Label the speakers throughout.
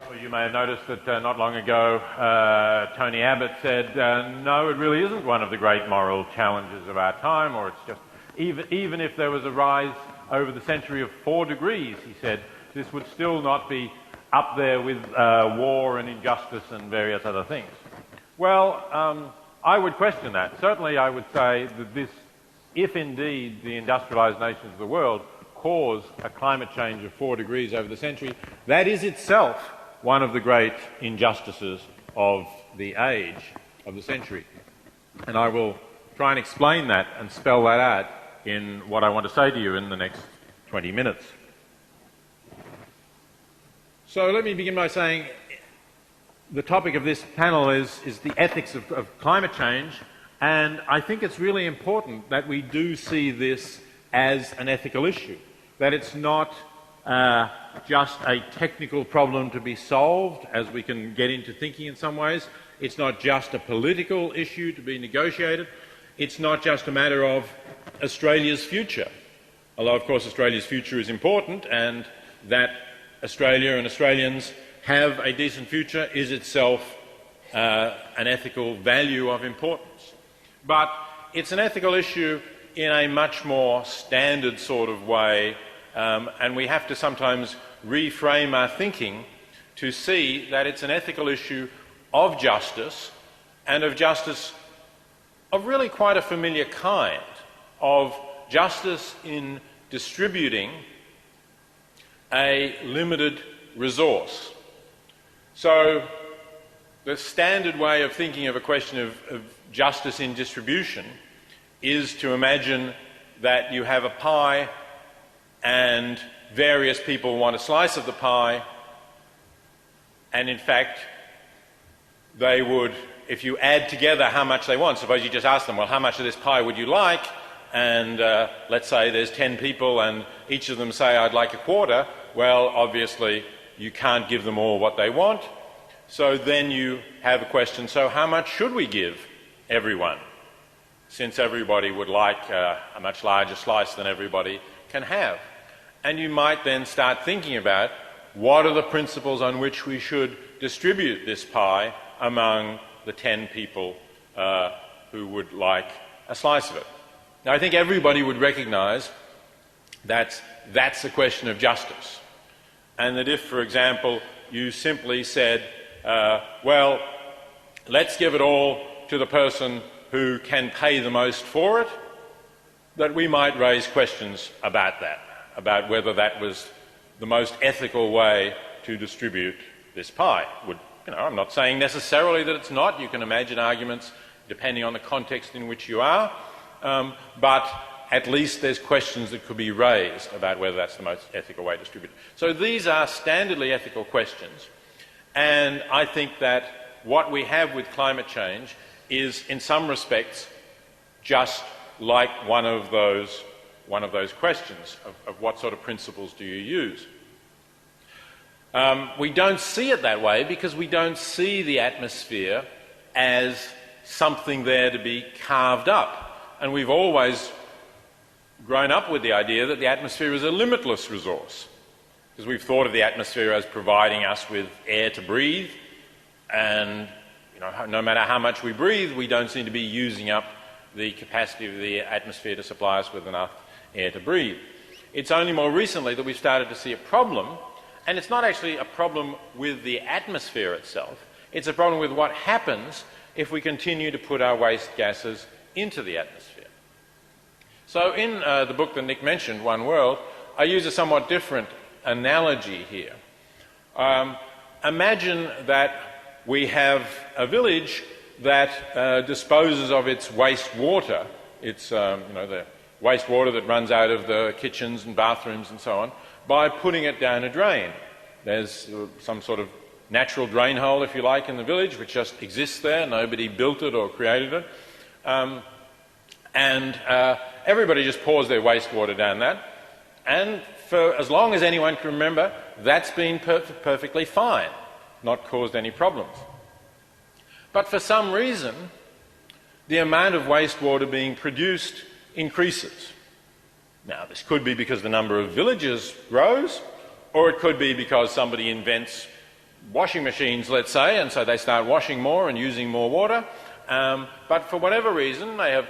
Speaker 1: Well, you may have noticed that not long ago Tony Abbott said, no, it really isn't one of the great moral challenges of our time, or it's just, even if there was a rise over the century of 4 degrees, he said, this would still not be up there with war and injustice and various other things. Well, I would question that. Certainly I would say that this, if indeed the industrialised nations of the world cause a climate change of 4 degrees over the century, that is itself one of the great injustices of the age, of the century. And I will try and explain that and spell that out in what I want to say to you in the next 20 minutes. So let me begin by saying the topic of this panel is the ethics of climate change, and I think it's really important that we do see this as an ethical issue, that it's not just a technical problem to be solved, as we can get into thinking in some ways. It's not just a political issue to be negotiated. It's not just a matter of Australia's future, although of course Australia's future is important, and that Australia and Australians have a decent future is itself an ethical value of importance. But it's an ethical issue in a much more standard sort of way, and we have to sometimes reframe our thinking to see that it's an ethical issue of justice, and of justice of really quite a familiar kind, of justice in distributing a limited resource. So the standard way of thinking of a question of justice in distribution is to imagine that you have a pie and various people want a slice of the pie, and in fact they would, if you add together how much they want, suppose you just ask them, well, how much of this pie would you like? And let's say there's 10 people and each of them say, I'd like a quarter. Well, obviously you can't give them all what they want. So then you have a question, so how much should we give everyone? Since everybody would like a much larger slice than everybody can have. And you might then start thinking about what are the principles on which we should distribute this pie among the 10 people who would like a slice of it. Now, I think everybody would recognise that that's a question of justice, and that if, for example, you simply said, well, let's give it all to the person who can pay the most for it, that we might raise questions about that, about whether that was the most ethical way to distribute this pie. I'm not saying necessarily that it's not. You can imagine arguments depending on the context in which you are, but at least there's questions that could be raised about whether that's the most ethical way to distribute it. So these are standardly ethical questions, and I think that what we have with climate change is, in some respects, just like one of those questions of what sort of principles do you use. We don't see it that way because we don't see the atmosphere as something there to be carved up. And we've always grown up with the idea that the atmosphere is a limitless resource, because we've thought of the atmosphere as providing us with air to breathe, and no matter how much we breathe, we don't seem to be using up the capacity of the atmosphere to supply us with enough air to breathe. It's only more recently that we've started to see a problem, and it's not actually a problem with the atmosphere itself, it's a problem with what happens if we continue to put our waste gases into the atmosphere. So in the book that Nick mentioned, One World, I use a somewhat different analogy here. Imagine that we have a village that disposes of its wastewater, its the wastewater that runs out of the kitchens and bathrooms and so on, by putting it down a drain. There's some sort of natural drain hole, if you like, in the village, which just exists there. Nobody built it or created it. And everybody just pours their wastewater down that. And for as long as anyone can remember, that's been perfectly fine, not caused any problems. But for some reason, the amount of wastewater being produced increases. Now, this could be because the number of villages grows, or it could be because somebody invents washing machines, let's say, and so they start washing more and using more water. But for whatever reason, they have,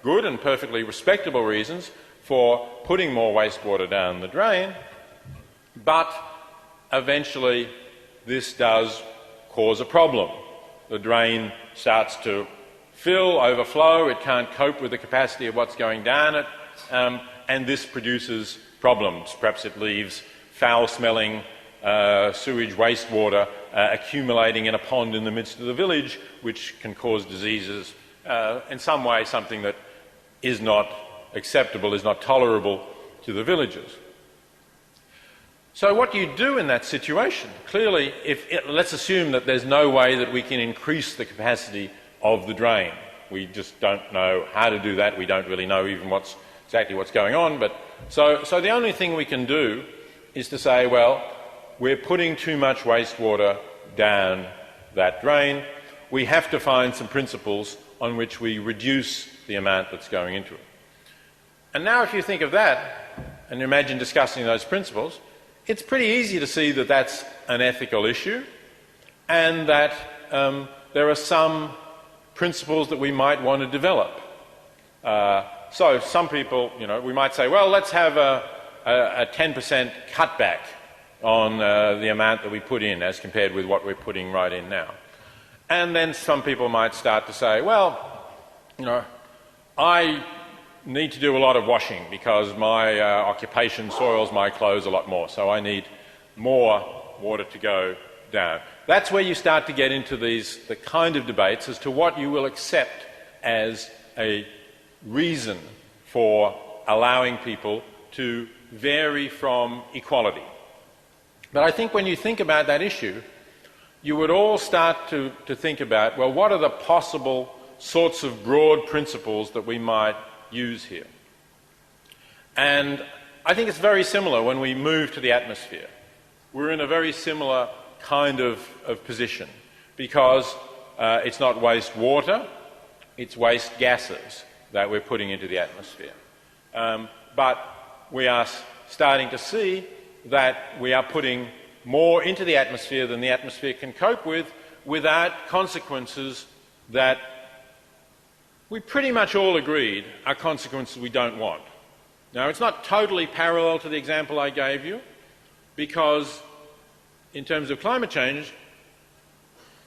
Speaker 1: good and perfectly respectable reasons for putting more wastewater down the drain, but eventually this does cause a problem. The drain starts to fill, overflow, it can't cope with the capacity of what's going down it, and this produces problems. Perhaps it leaves foul-smelling sewage wastewater accumulating in a pond in the midst of the village, which can cause diseases, in some way something that is not acceptable, is not tolerable to the villagers. So what do you do in that situation? Clearly, let's assume that there's no way that we can increase the capacity of the drain. We just don't know how to do that. We don't really know even exactly what's going on. But so the only thing we can do is to say, well, we're putting too much wastewater down that drain. We have to find some principles on which we reduce the amount that's going into it. And now if you think of that and imagine discussing those principles, it's pretty easy to see that that's an ethical issue and that there are some principles that we might want to develop. So some people, we might say, well, let's have a 10% cutback on the amount that we put in as compared with what we're putting right in now. And then some people might start to say, well, I need to do a lot of washing because my occupation soils my clothes a lot more, so I need more water to go down. That's where you start to get into the kind of debates as to what you will accept as a reason for allowing people to vary from equality. But I think when you think about that issue, you would all start to think about, well, what are the possible sorts of broad principles that we might use here? And I think it's very similar when we move to the atmosphere. We're in a very similar kind of position because it's not waste water, it's waste gases that we're putting into the atmosphere. But we are starting to see that we are putting more into the atmosphere than the atmosphere can cope with without consequences that we pretty much all agreed are consequences we don't want. Now, it's not totally parallel to the example I gave you because in terms of climate change,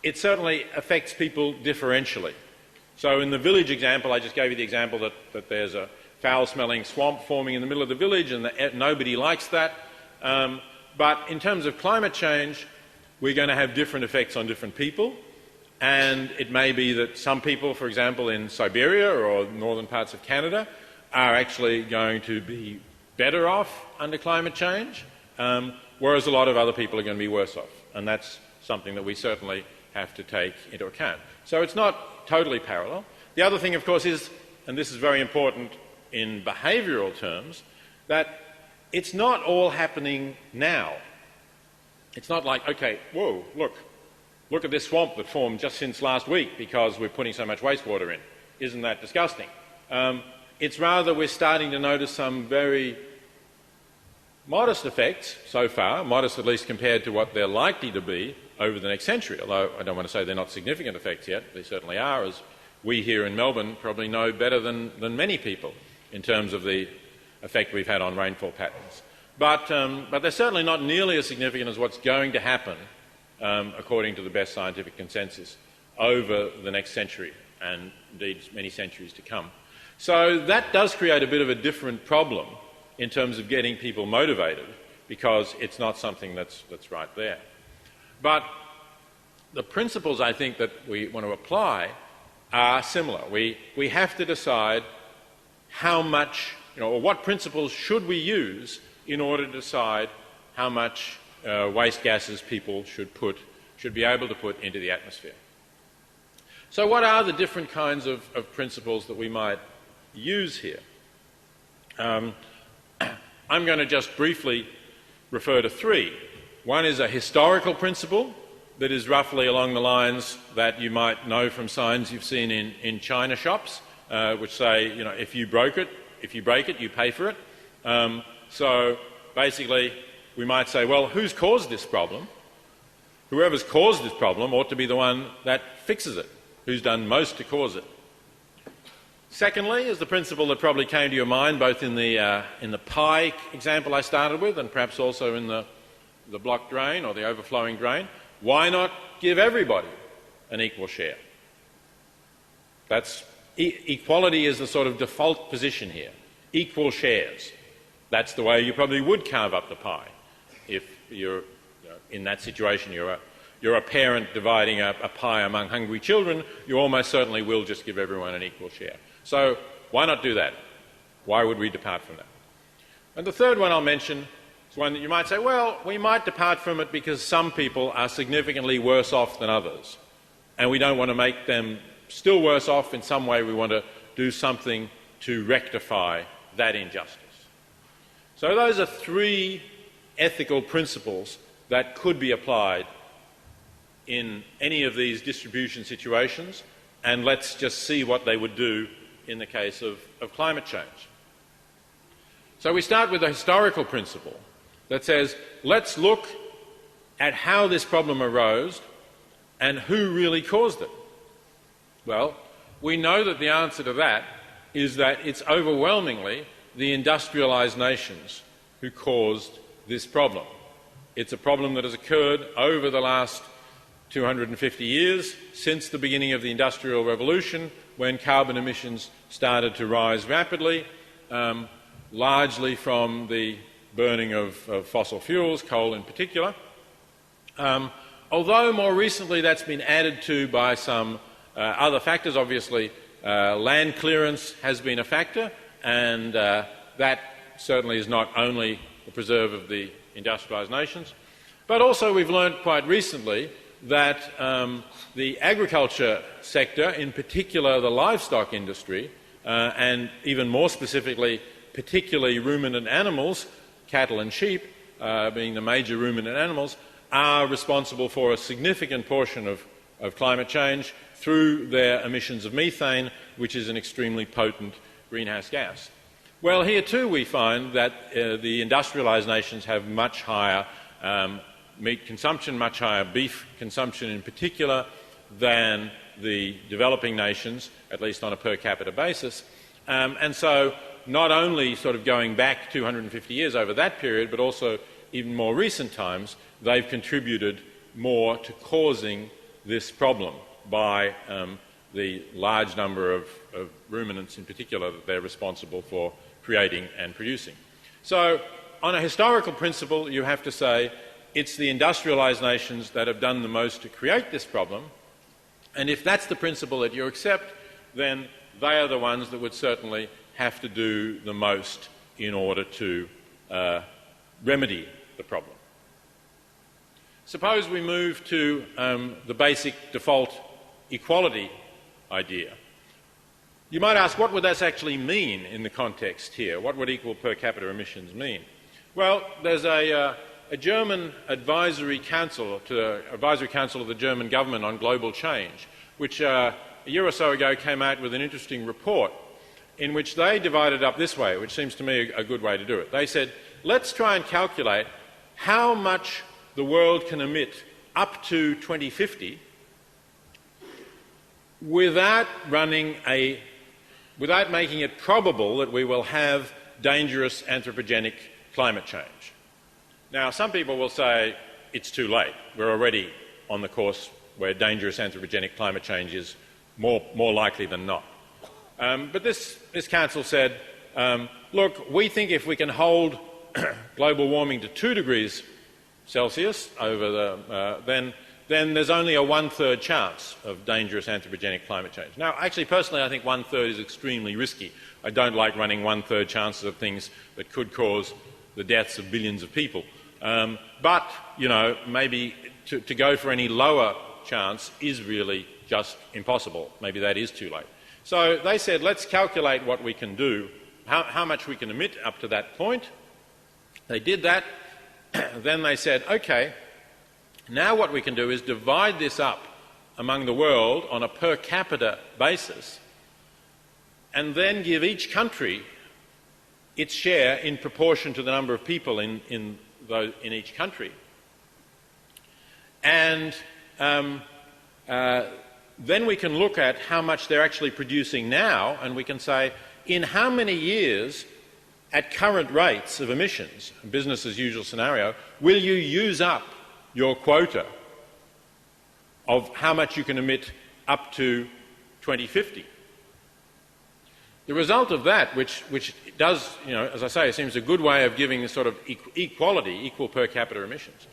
Speaker 1: it certainly affects people differentially. So in the village example, I just gave you the example that there's a foul-smelling swamp forming in the middle of the village and nobody likes that. But in terms of climate change, we're going to have different effects on different people. And it may be that some people, for example, in Siberia or northern parts of Canada, are actually going to be better off under climate change, whereas a lot of other people are going to be worse off. And that's something that we certainly have to take into account. So it's not totally parallel. The other thing, of course, is, and this is very important in behavioural terms, that it's not all happening now. It's not like, okay, whoa, look at this swamp that formed just since last week because we're putting so much wastewater in. Isn't that disgusting? It's rather we're starting to notice some very modest effects so far, modest at least compared to what they're likely to be over the next century, although I don't want to say they're not significant effects yet. They certainly are, as we here in Melbourne probably know better than many people in terms of the effect we've had on rainfall patterns. But they're certainly not nearly as significant as what's going to happen according to the best scientific consensus over the next century and indeed many centuries to come. So that does create a bit of a different problem in terms of getting people motivated because it's not something that's right there. But the principles I think that we want to apply are similar. We have to decide how much, or what principles should we use in order to decide how much waste gases people should be able to put into the atmosphere. So what are the different kinds of principles that we might use here? I'm going to just briefly refer to three. One is a historical principle that is roughly along the lines that you might know from signs you've seen in China shops, which say, if you break it, you pay for it. So basically, we might say, well, who's caused this problem? whoever's caused this problem ought to be the one that fixes it, who's done most to cause it. Secondly is the principle that probably came to your mind both in the pie example I started with and perhaps also in the block drain or the overflowing drain. Why not give everybody an equal share? Equality is the sort of default position here. Equal shares. That's the way you probably would carve up the pie. If you're in that situation, you're a parent dividing a pie among hungry children, you almost certainly will just give everyone an equal share. So why not do that? Why would we depart from that? And the third one I'll mention is one that you might say, well, we might depart from it because some people are significantly worse off than others, and we don't want to make them still worse off. In some way we want to do something to rectify that injustice. So those are three ethical principles that could be applied in any of these distribution situations, and let's just see what they would do in the case of climate change. So we start with a historical principle that says, let's look at how this problem arose and who really caused it. Well, we know that the answer to that is that it's overwhelmingly the industrialised nations who caused this problem. It's a problem that has occurred over the last 250 years, since the beginning of the Industrial Revolution, when carbon emissions started to rise rapidly, largely from the burning of fossil fuels, coal in particular. Although more recently that's been added to by some other factors. Obviously, land clearance has been a factor, and that certainly is not only the preserve of the industrialised nations, but also we've learned quite recently that the agriculture sector, in particular the livestock industry, and even more specifically, particularly ruminant animals, cattle and sheep being the major ruminant animals, are responsible for a significant portion of climate change through their emissions of methane, which is an extremely potent greenhouse gas. Well, here too we find that the industrialised nations have much higher meat consumption, much higher beef consumption in particular, than the developing nations, at least on a per capita basis. And so not only sort of going back 250 years over that period, but also even more recent times, they've contributed more to causing this problem by the large number of ruminants in particular that they're responsible for creating and producing. So on a historical principle, you have to say it's the industrialised nations that have done the most to create this problem, and if that's the principle that you accept, then they are the ones that would certainly have to do the most in order to remedy the problem. Suppose we move to the basic default equality idea. You might ask, what would this actually mean in the context here? What would equal per capita emissions mean? Well, there's a German advisory council of the German government on global change, which a year or so ago came out with an interesting report in which they divided up this way, which seems to me a good way to do it. They said, let's try and calculate how much the world can emit up to 2050 without making it probable that we will have dangerous anthropogenic climate change. Now, some people will say it's too late. We're already on the course where dangerous anthropogenic climate change is more likely than not. But this council said, look, we think if we can hold global warming to 2 degrees Celsius over then there's only a 1/3 chance of dangerous anthropogenic climate change. Now, actually, personally, I think 1/3 is extremely risky. I don't like running 1/3 chances of things that could cause the deaths of billions of people. But, you know, maybe to go for any lower chance is really just impossible. Maybe that is too late. So they said, let's calculate what we can do, how much we can emit up to that point. They did that. Then they said, OK, now what we can do is divide this up among the world on a per capita basis and then give each country its share in proportion to the number of people in each country. And then we can look at how much they're actually producing now, and we can say, in how many years, at current rates of emissions, business as usual scenario, will you use up your quota of how much you can emit up to 2050? The result of that, which does, as I say, seems a good way of giving a sort of equality, equal per capita emissions.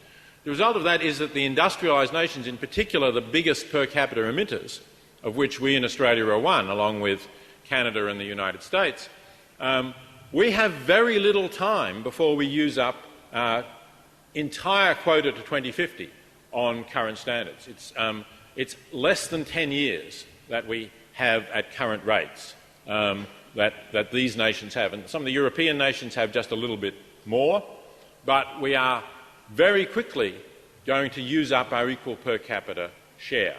Speaker 1: The result of that is that the industrialised nations, in particular the biggest per capita emitters, of which we in Australia are one, along with Canada and the United States, we have very little time before we use up entire quota to 2050 on current standards. It's less than 10 years that we have at current rates that these nations have. And some of the European nations have just a little bit more, but we are very quickly going to use up our equal per capita share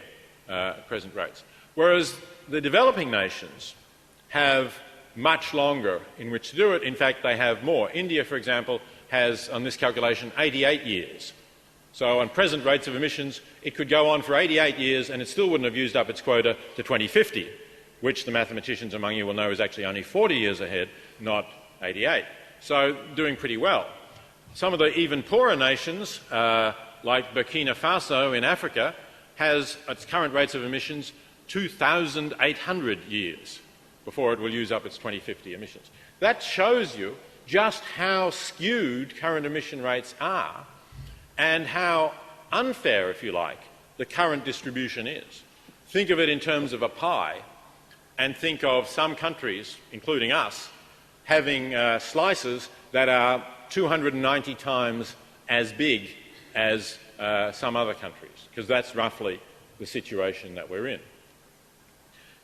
Speaker 1: at present rates. Whereas the developing nations have much longer in which to do it. In fact, they have more. India, for example, has, on this calculation, 88 years. So on present rates of emissions, it could go on for 88 years and it still wouldn't have used up its quota to 2050, which the mathematicians among you will know is actually only 40 years ahead, not 88. So doing pretty well. Some of the even poorer nations, like Burkina Faso in Africa, has, at its current rates of emissions, 2,800 years before it will use up its 2050 emissions. That shows you just how skewed current emission rates are and how unfair, if you like, the current distribution is. Think of it in terms of a pie, and think of some countries, including us, having slices that are 290 times as big as some other countries, because that's roughly the situation that we're in.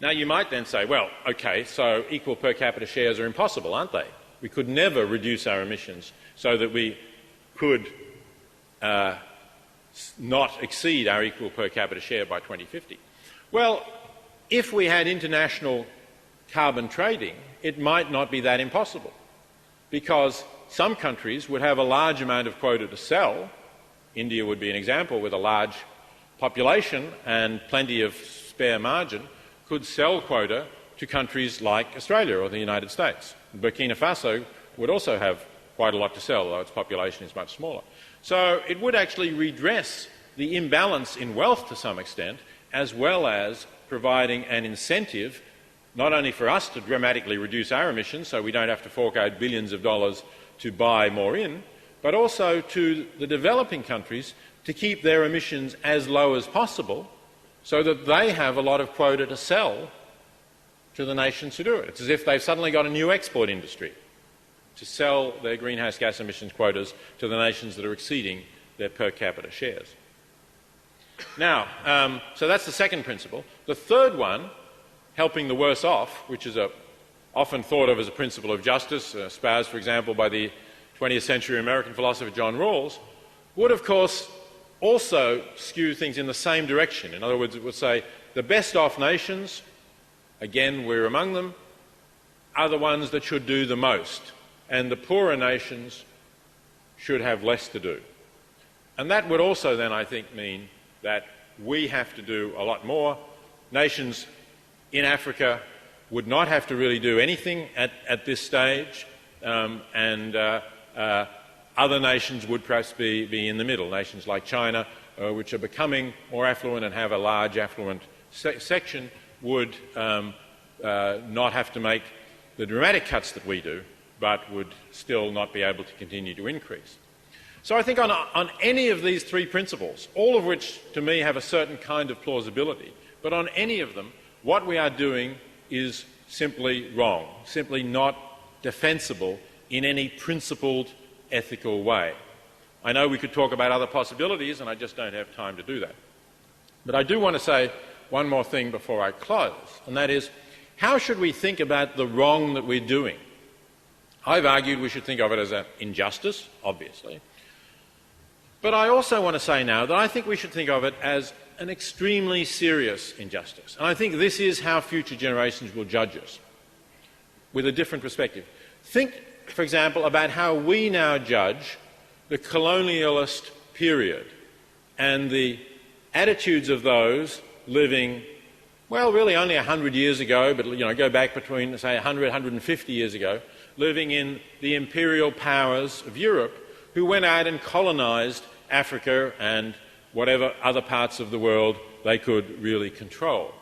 Speaker 1: Now, you might then say, well, OK, so equal per capita shares are impossible, aren't they? We could never reduce our emissions so that we could not exceed our equal per capita share by 2050. Well, if we had international carbon trading, it might not be that impossible, because some countries would have a large amount of quota to sell. India would be an example, with a large population and plenty of spare margin, could sell quota to countries like Australia or the United States. Burkina Faso would also have quite a lot to sell, though its population is much smaller. So it would actually redress the imbalance in wealth to some extent, as well as providing an incentive not only for us to dramatically reduce our emissions so we don't have to fork out billions of dollars to buy more in, but also to the developing countries to keep their emissions as low as possible so that they have a lot of quota to sell to the nations who do it. It's as if they've suddenly got a new export industry to sell their greenhouse gas emissions quotas to the nations that are exceeding their per capita shares. Now, so that's the second principle. The third one, helping the worse off, which is often thought of as a principle of justice, espoused, for example, by the 20th century American philosopher John Rawls, would, of course, also skew things in the same direction. In other words, it would say the best off nations, again we're among them, are the ones that should do the most, and the poorer nations should have less to do. And that would also then, I think, mean that we have to do a lot more. Nations in Africa would not have to really do anything at this stage, and other nations would perhaps be in the middle. Nations like China, which are becoming more affluent and have a large affluent section, would not have to make the dramatic cuts that we do, but would still not be able to continue to increase. So I think on any of these three principles, all of which to me have a certain kind of plausibility, but on any of them, what we are doing is simply wrong, simply not defensible in any principled, ethical way. I know we could talk about other possibilities, and I just don't have time to do that. But I do want to say one more thing before I close, and that is, how should we think about the wrong that we're doing? I've argued we should think of it as an injustice, obviously. But I also want to say now that I think we should think of it as an extremely serious injustice. And I think this is how future generations will judge us, with a different perspective. Think, for example, about how we now judge the colonialist period and the attitudes of those living, well, really only 100 years ago, but go back between, say, 100, 150 years ago, living in the imperial powers of Europe, who went out and colonised Africa and whatever other parts of the world they could really control.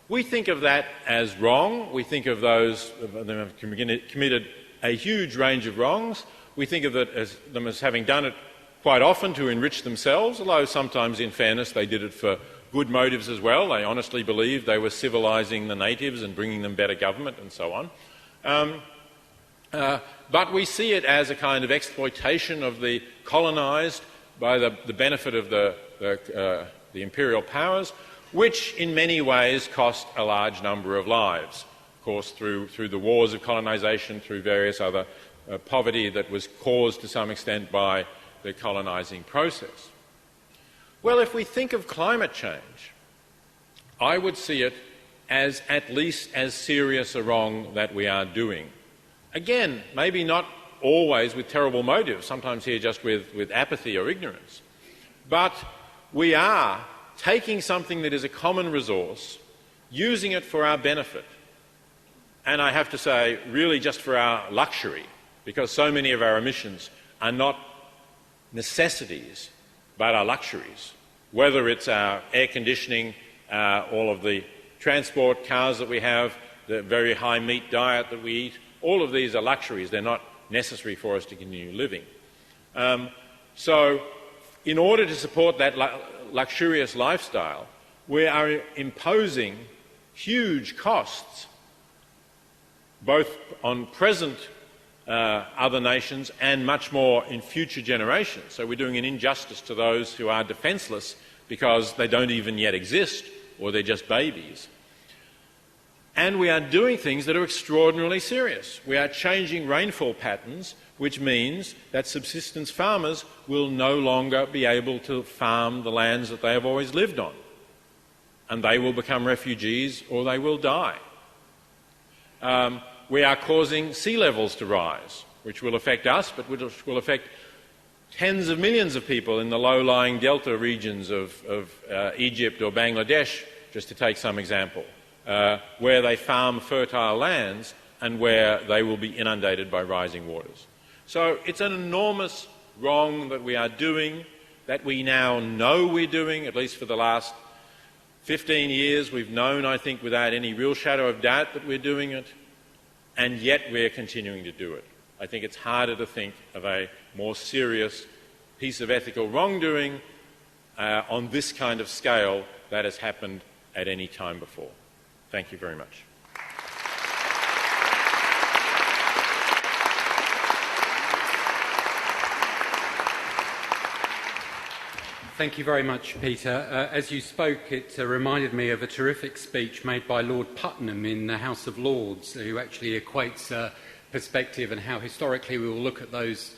Speaker 1: We think of that as wrong. We think of those them have committed a huge range of wrongs. We think of them as having done it quite often to enrich themselves, although sometimes, in fairness, they did it for good motives as well. They honestly believed they were civilising the natives and bringing them better government and so on. But we see it as a kind of exploitation of the colonised by the benefit of the imperial powers, which in many ways cost a large number of lives. Of course, through the wars of colonisation, through various other poverty that was caused to some extent by the colonising process. Well, if we think of climate change, I would see it as at least as serious a wrong that we are doing. Again, maybe not always with terrible motives, sometimes here just with apathy or ignorance. But we are taking something that is a common resource, using it for our benefit, and I have to say, really just for our luxury, because so many of our emissions are not necessities, but are luxuries. Whether it's our air conditioning, all of the transport cars that we have, the very high meat diet that we eat, all of these are luxuries. They're not necessary for us to continue living. So in order to support that luxurious lifestyle, we are imposing huge costs, both on present other nations and much more in future generations. So we're doing an injustice to those who are defenceless because they don't even yet exist, or they're just babies. And we are doing things that are extraordinarily serious. We are changing rainfall patterns, which means that subsistence farmers will no longer be able to farm the lands that they have always lived on. And they will become refugees or they will die. We are causing sea levels to rise, which will affect us, but which will affect tens of millions of people in the low-lying delta regions of Egypt or Bangladesh, just to take some example, where they farm fertile lands and where they will be inundated by rising waters. So it's an enormous wrong that we are doing, that we now know we're doing, at least for the last 15 years. We've known, I think, without any real shadow of doubt that we're doing it, and yet we're continuing to do it. I think it's harder to think of a more serious piece of ethical wrongdoing on this kind of scale that has happened at any time before. Thank you very much.
Speaker 2: Thank you very much, Peter. As you spoke, it reminded me of a terrific speech made by Lord Putnam in the House of Lords, who actually equates perspective and how historically we will look at those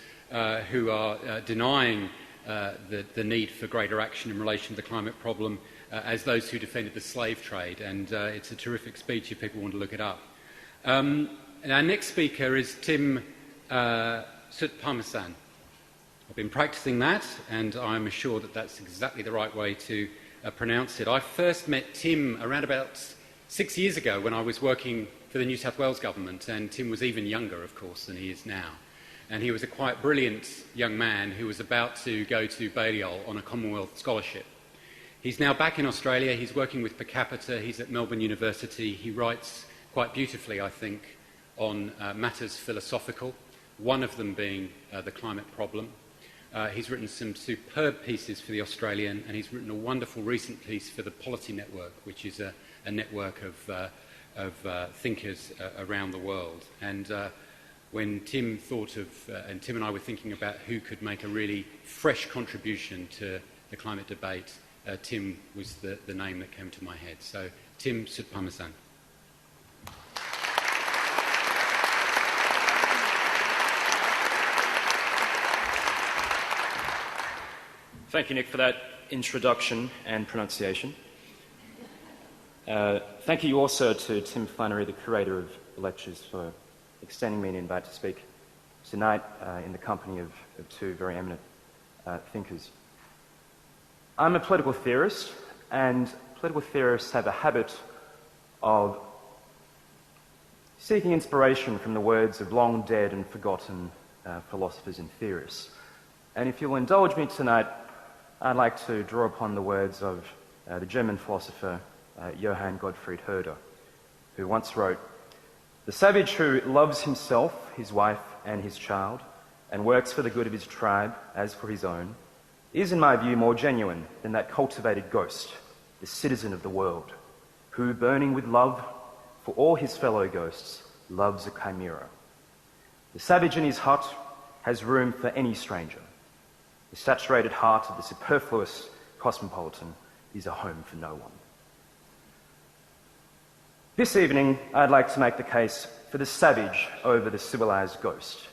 Speaker 2: who are denying the need for greater action in relation to the climate problem as those who defended the slave trade. And it's a terrific speech if people want to look it up. And our next speaker is Tim Soutphommasane. I've been practising that, and I'm assured that that's exactly the right way to pronounce it. I first met Tim around about 6 years ago when I was working for the New South Wales government, and Tim was even younger, of course, than he is now. And he was a quite brilliant young man who was about to go to Balliol on a Commonwealth scholarship. He's now back in Australia. He's working with Per Capita. He's at Melbourne University. He writes quite beautifully, I think, on matters philosophical, one of them being the climate problem. He's written some superb pieces for The Australian, and he's written a wonderful recent piece for the Policy Network, which is a network of thinkers around the world. And when Tim thought of, and Tim and I were thinking about who could make a really fresh contribution to the climate debate, Tim was the name that came to my head. So, Tim Soutphommasane.
Speaker 3: Thank you, Nick, for that introduction and pronunciation. Thank you also to Tim Flannery, the curator of the lectures, for extending me an invite to speak tonight in the company of two very eminent thinkers. I'm a political theorist, and political theorists have a habit of seeking inspiration from the words of long dead and forgotten philosophers and theorists. And if you'll indulge me tonight, I'd like to draw upon the words of the German philosopher Johann Gottfried Herder, who once wrote, "The savage who loves himself, his wife, and his child, and works for the good of his tribe as for his own, is, in my view, more genuine than that cultivated ghost, the citizen of the world, who, burning with love for all his fellow ghosts, loves a chimera. The savage in his hut has room for any stranger. The saturated heart of the superfluous cosmopolitan is a home for no one." This evening, I'd like to make the case for the savage over the civilized ghost.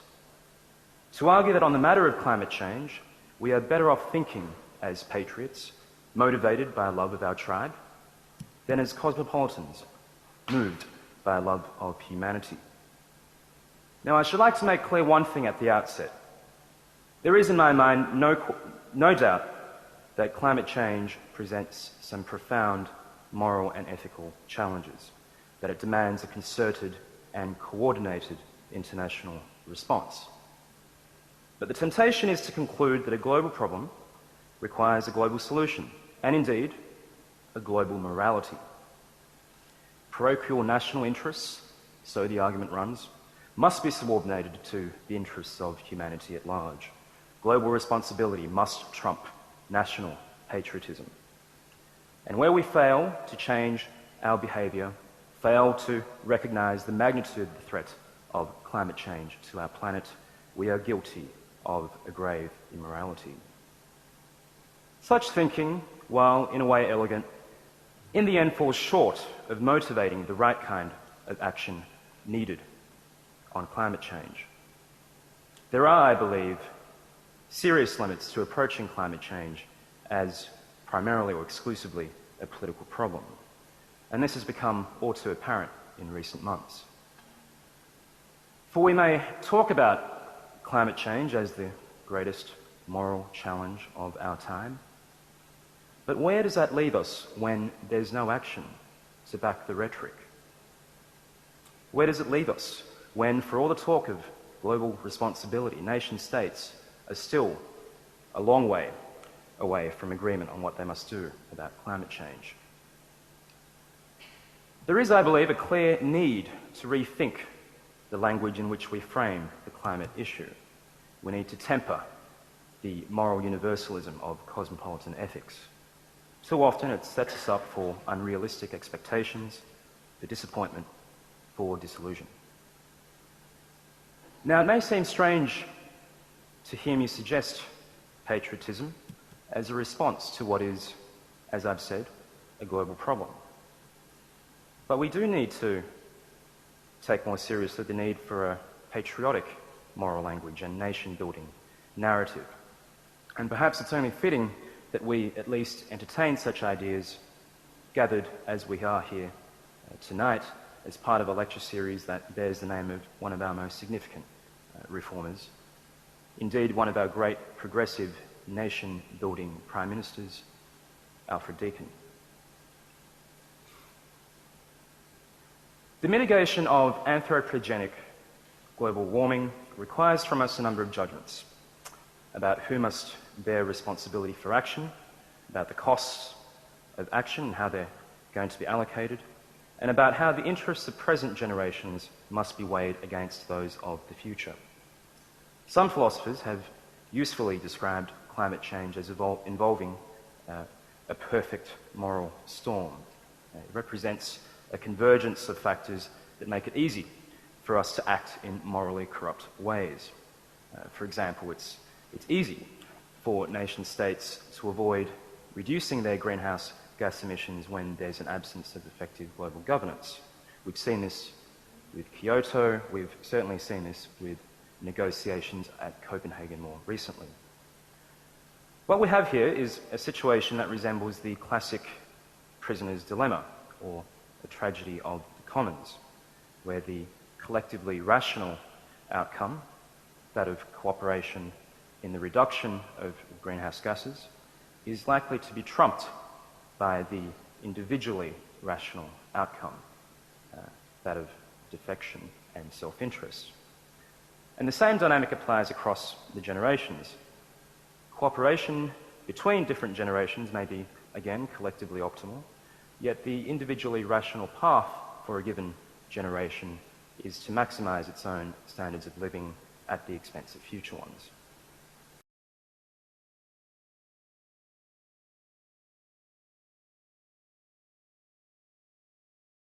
Speaker 3: To argue that on the matter of climate change, we are better off thinking as patriots, motivated by a love of our tribe, than as cosmopolitans, moved by a love of humanity. Now, I should like to make clear one thing at the outset. There is in my mind no doubt that climate change presents some profound moral and ethical challenges, that it demands a concerted and coordinated international response. But the temptation is to conclude that a global problem requires a global solution, and indeed, a global morality. Parochial national interests, so the argument runs, must be subordinated to the interests of humanity at large. Global responsibility must trump national patriotism. And where we fail to change our behaviour, fail to recognise the magnitude of the threat of climate change to our planet, we are guilty of a grave immorality. Such thinking, while in a way elegant, in the end falls short of motivating the right kind of action needed on climate change. There are, I believe, serious limits to approaching climate change as primarily or exclusively a political problem, and this has become all too apparent in recent months. For we may talk about climate change as the greatest moral challenge of our time, but where does that leave us when there's no action to back the rhetoric? Where does it leave us when, for all the talk of global responsibility, nation-states are still a long way away from agreement on what they must do about climate change? There is, I believe, a clear need to rethink the language in which we frame the climate issue. We need to temper the moral universalism of cosmopolitan ethics. Too often it sets us up for unrealistic expectations, for disappointment, for disillusion. Now, it may seem strange to hear me suggest patriotism as a response to what is, as I've said, a global problem. But we do need to take more seriously the need for a patriotic moral language and nation-building narrative. And perhaps it's only fitting that we at least entertain such ideas, gathered as we are here tonight, as part of a lecture series that bears the name of one of our most significant reformers, indeed one of our great progressive nation-building prime ministers, Alfred Deakin. The mitigation of anthropogenic global warming requires from us a number of judgments about who must bear responsibility for action, about the costs of action and how they're going to be allocated, and about how the interests of present generations must be weighed against those of the future. Some philosophers have usefully described climate change as involving a perfect moral storm. It represents a convergence of factors that make it easy for us to act in morally corrupt ways. For example, it's easy for nation-states to avoid reducing their greenhouse gas emissions when there's an absence of effective global governance. We've seen this with Kyoto, we've certainly seen this with negotiations at Copenhagen more recently. What we have here is a situation that resembles the classic prisoner's dilemma, or the tragedy of the commons, where the collectively rational outcome, that of cooperation in the reduction of greenhouse gases, is likely to be trumped by the individually rational outcome, that of defection and self-interest. And the same dynamic applies across the generations. Cooperation between different generations may be, again, collectively optimal, yet the individually rational path for a given generation is to maximise its own standards of living at the expense of future ones.